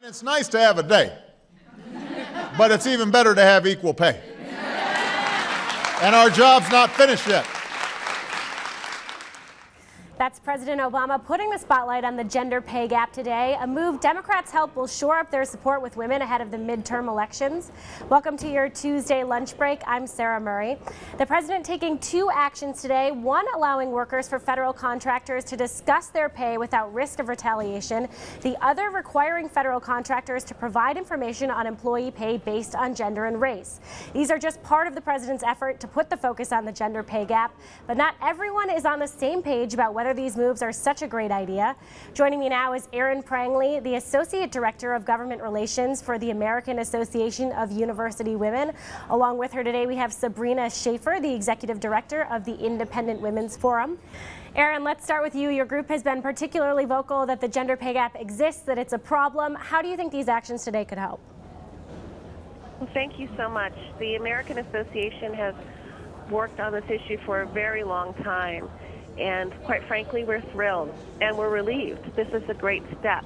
It's nice to have a day, but it's even better to have equal pay. And our job's not finished yet. That's President Obama putting the spotlight on the gender pay gap today, a move Democrats hope will shore up their support with women ahead of the midterm elections. Welcome to your Tuesday lunch break. I'm Sarah Murray. The president taking two actions today, one allowing workers for federal contractors to discuss their pay without risk of retaliation, the other requiring federal contractors to provide information on employee pay based on gender and race. These are just part of the president's effort to put the focus on the gender pay gap, but not everyone is on the same page about whether these moves are such a great idea. Joining me now is Erin Prangley, the Associate Director of Government Relations for the American Association of University Women. Along with her today, we have Sabrina Schaeffer, the Executive Director of the Independent Women's Forum. Erin, let's start with you. Your group has been particularly vocal that the gender pay gap exists, that it's a problem. How do you think these actions today could help? Well, thank you so much. The American Association has worked on this issue for a very long time. And quite frankly, we're thrilled and we're relieved. This is a great step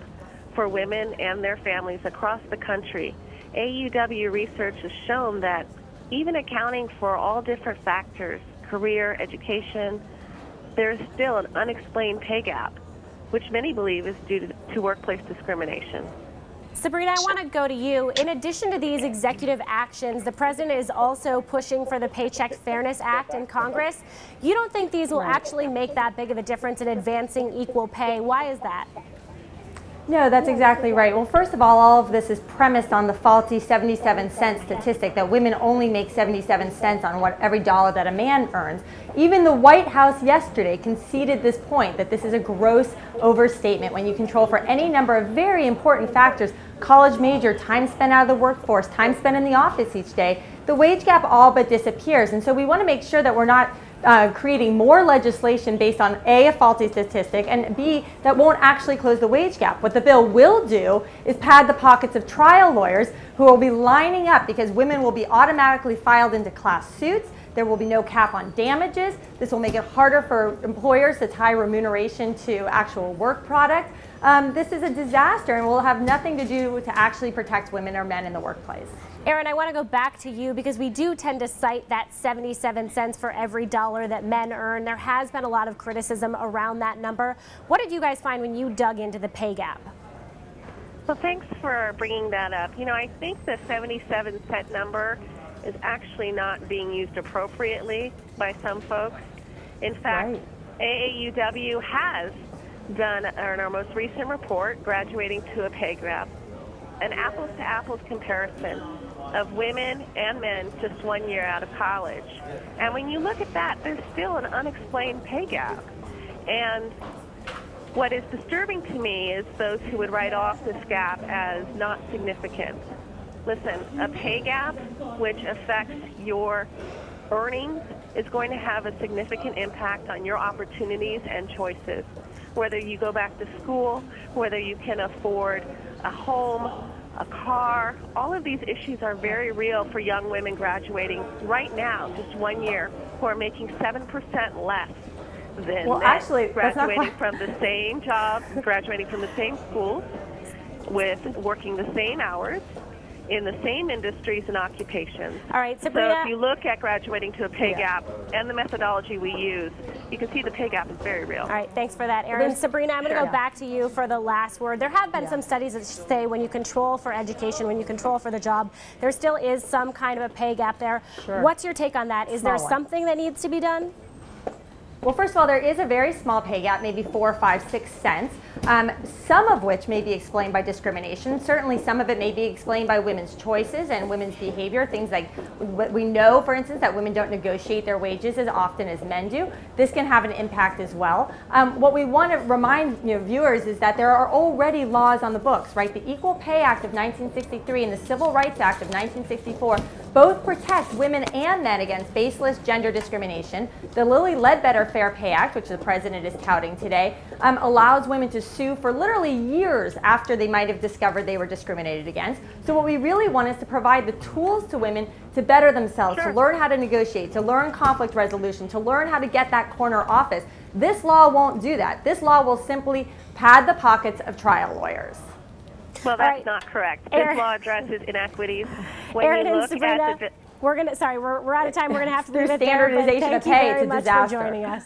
for women and their families across the country. AUW research has shown that even accounting for all different factors, career, education, there's still an unexplained pay gap, which many believe is due to workplace discrimination. Sabrina, I want to go to you. In addition to these executive actions, the president is also pushing for the Paycheck Fairness Act in Congress. You don't think these will actually make that big of a difference in advancing equal pay. Why is that? No, that's exactly right. Well, first of all of this is premised on the faulty 77-cent statistic that women only make 77 cents on every dollar that a man earns. Even the White House yesterday conceded this point, that this is a gross overstatement when you control for any number of very important factors: college major, time spent out of the workforce, time spent in the office each day. The wage gap all but disappears. And so we want to make sure that we're not creating more legislation based on A, a faulty statistic, and B, that won't actually close the wage gap. What the bill will do is pad the pockets of trial lawyers who will be lining up because women will be automatically filed into class suits. There will be no cap on damages. This will make it harder for employers to tie remuneration to actual work product. This is a disaster and will have nothing to do to actually protect women or men in the workplace. Erin, I want to go back to you because we do tend to cite that 77 cents for every dollar that men earn. There has been a lot of criticism around that number. What did you guys find when you dug into the pay gap? Well, thanks for bringing that up. You know, I think the 77-cent number is actually not being used appropriately by some folks. In fact, AAUW has done, in our most recent report, Graduating to a Pay Gap, an apples-to-apples comparison of women and men just 1 year out of college. And when you look at that, there's still an unexplained pay gap. And what is disturbing to me is those who would write off this gap as not significant. Listen, a pay gap which affects your earnings is going to have a significant impact on your opportunities and choices. Whether you go back to school, whether you can afford a home, a car, all of these issues are very real for young women graduating right now, just 1 year, who are making 7% less than graduating from the same job, graduating from the same schools, with working the same hours, in the same industries and occupations. All right, Sabrina. So if you look at graduating to a pay gap and the methodology we use, you can see the pay gap is very real. All right, thanks for that, Erin. Sabrina, I'm going to go back to you for the last word. There have been some studies that say when you control for education, when you control for the job, there still is some kind of a pay gap there. What's your take on that? Is there something that needs to be done? Well, first of all, there is a very small pay gap, maybe 4, 5, 6 cents, some of which may be explained by discrimination. Certainly some of it may be explained by women's choices and women's behavior, things like we know, for instance, that women don't negotiate their wages as often as men do. This can have an impact as well. What we want to remind viewers is that there are already laws on the books, right? The Equal Pay Act of 1963 and the Civil Rights Act of 1964 both protect women and men against baseless gender discrimination. The Lilly Ledbetter Fair Pay Act, which the president is touting today, allows women to sue for literally years after they might have discovered they were discriminated against. So what we really want is to provide the tools to women to better themselves, to learn how to negotiate, to learn conflict resolution, to learn how to get that corner office. This law won't do that. This law will simply pad the pockets of trial lawyers. Well, that's not correct. This law addresses inequities. When Erin you and look Sabrina, at the we're out of time. We're going to have to leave it there. Standardization Thank of you pay, very it's a much disaster. for joining us.